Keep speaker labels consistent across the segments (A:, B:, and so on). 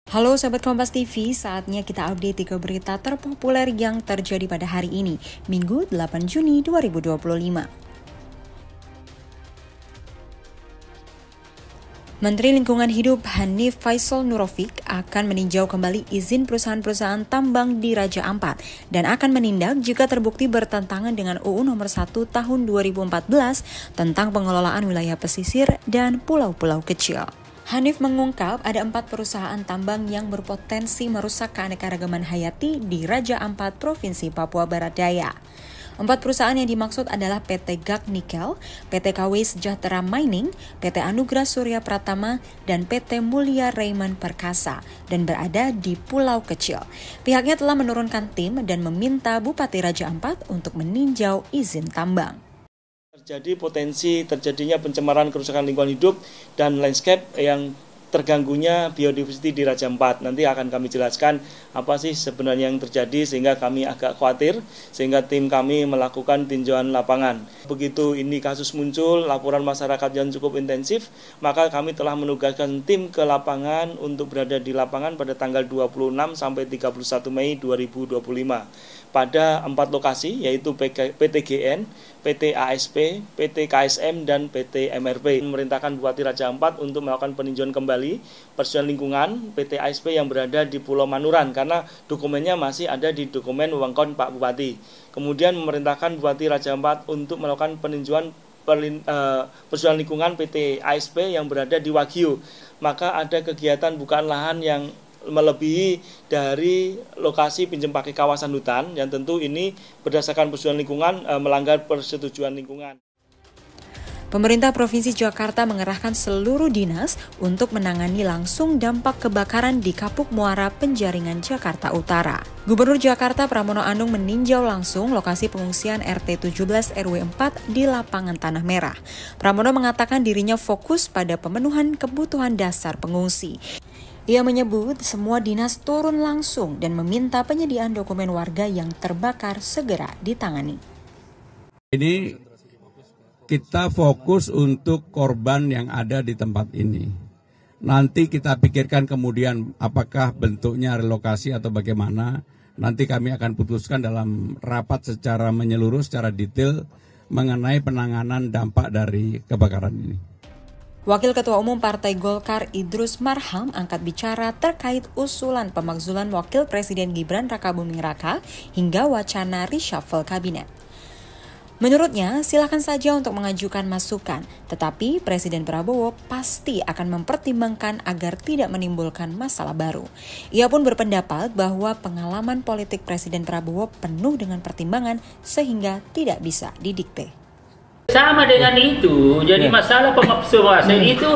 A: Halo Sobat Kompas TV, saatnya kita update 3 berita terpopuler yang terjadi pada hari ini, Minggu 8 Juni 2025. Menteri Lingkungan Hidup Hanif Faisal Nurofik akan meninjau kembali izin perusahaan-perusahaan tambang di Raja Ampat dan akan menindak jika terbukti bertentangan dengan UU Nomor 1 Tahun 2014 tentang pengelolaan wilayah pesisir dan pulau-pulau kecil. Hanif mengungkap ada 4 perusahaan tambang yang berpotensi merusak keanekaragaman hayati di Raja Ampat, Provinsi Papua Barat Daya. 4 perusahaan yang dimaksud adalah PT GAC Nikel, PT KW Sejahtera Mining, PT Anugrah Surya Pratama, dan PT Mulia Raymond Perkasa, dan berada di pulau kecil. Pihaknya telah menurunkan tim dan meminta Bupati Raja Ampat untuk meninjau izin tambang.
B: Terjadi potensi terjadinya pencemaran kerusakan lingkungan hidup dan landscape yang terganggunya biodiversity di Raja Ampat. Nanti akan kami jelaskan apa sih sebenarnya yang terjadi sehingga kami agak khawatir, sehingga tim kami melakukan tinjauan lapangan. Begitu ini kasus muncul, laporan masyarakat yang cukup intensif, maka kami telah menugaskan tim ke lapangan untuk berada di lapangan pada tanggal 26 sampai 31 Mei 2025. Pada 4 lokasi, yaitu PT GN, PT ASP, PT KSM, dan PT MRP. Memerintahkan Bupati Raja Ampat untuk melakukan peninjauan kembali persetujuan lingkungan PT ASP yang berada di Pulau Manuran, karena dokumennya masih ada di dokumen wewengkon Pak Bupati. Kemudian memerintahkan Bupati Raja Ampat untuk melakukan peninjauan persetujuan lingkungan PT ASP yang berada di Wagyu. Maka ada kegiatan bukaan lahan yang melebihi dari lokasi pinjam pakai kawasan hutan, yang tentu ini berdasarkan persetujuan lingkungan melanggar persetujuan lingkungan.
A: Pemerintah Provinsi Jakarta mengerahkan seluruh dinas untuk menangani langsung dampak kebakaran di Kapuk Muara, Penjaringan, Jakarta Utara. Gubernur Jakarta Pramono Anung meninjau langsung lokasi pengungsian RT 17 RW 4 di lapangan Tanah Merah. Pramono mengatakan dirinya fokus pada pemenuhan kebutuhan dasar pengungsi. Ia menyebut semua dinas turun langsung dan meminta penyediaan dokumen warga yang terbakar segera ditangani.
C: Ini kita fokus untuk korban yang ada di tempat ini. Nanti kita pikirkan kemudian apakah bentuknya relokasi atau bagaimana. Nanti kami akan putuskan dalam rapat secara menyeluruh, secara detail mengenai penanganan dampak dari kebakaran ini.
A: Wakil Ketua Umum Partai Golkar Idrus Marham angkat bicara terkait usulan pemakzulan Wakil Presiden Gibran Rakabuming Raka hingga wacana reshuffle kabinet. Menurutnya, silakan saja untuk mengajukan masukan, tetapi Presiden Prabowo pasti akan mempertimbangkan agar tidak menimbulkan masalah baru. Ia pun berpendapat bahwa pengalaman politik Presiden Prabowo penuh dengan pertimbangan sehingga tidak bisa didikte.
D: Sama dengan itu, jadi masalah pemakzulan itu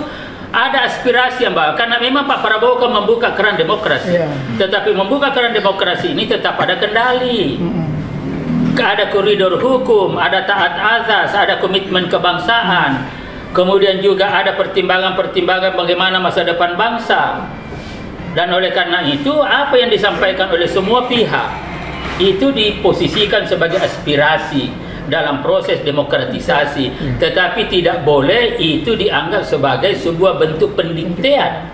D: ada aspirasi Mbak, karena memang Pak Prabowo kan membuka keran demokrasi, tetapi membuka keran demokrasi ini tetap ada kendali, ada koridor hukum, ada taat azas, ada komitmen kebangsaan, kemudian juga ada pertimbangan-pertimbangan bagaimana masa depan bangsa, dan oleh karena itu apa yang disampaikan oleh semua pihak itu diposisikan sebagai aspirasi dalam proses demokratisasi, tetapi tidak boleh itu dianggap sebagai sebuah bentuk pendiktean.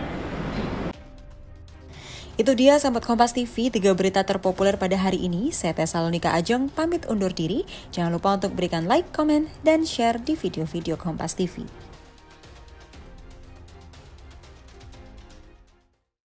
A: Itu dia Sahabat Kompas TV, 3 berita terpopuler pada hari ini. Saya Tesalonika Ajeng pamit undur diri. Jangan lupa untuk berikan like, komen, dan share di video-video Kompas TV.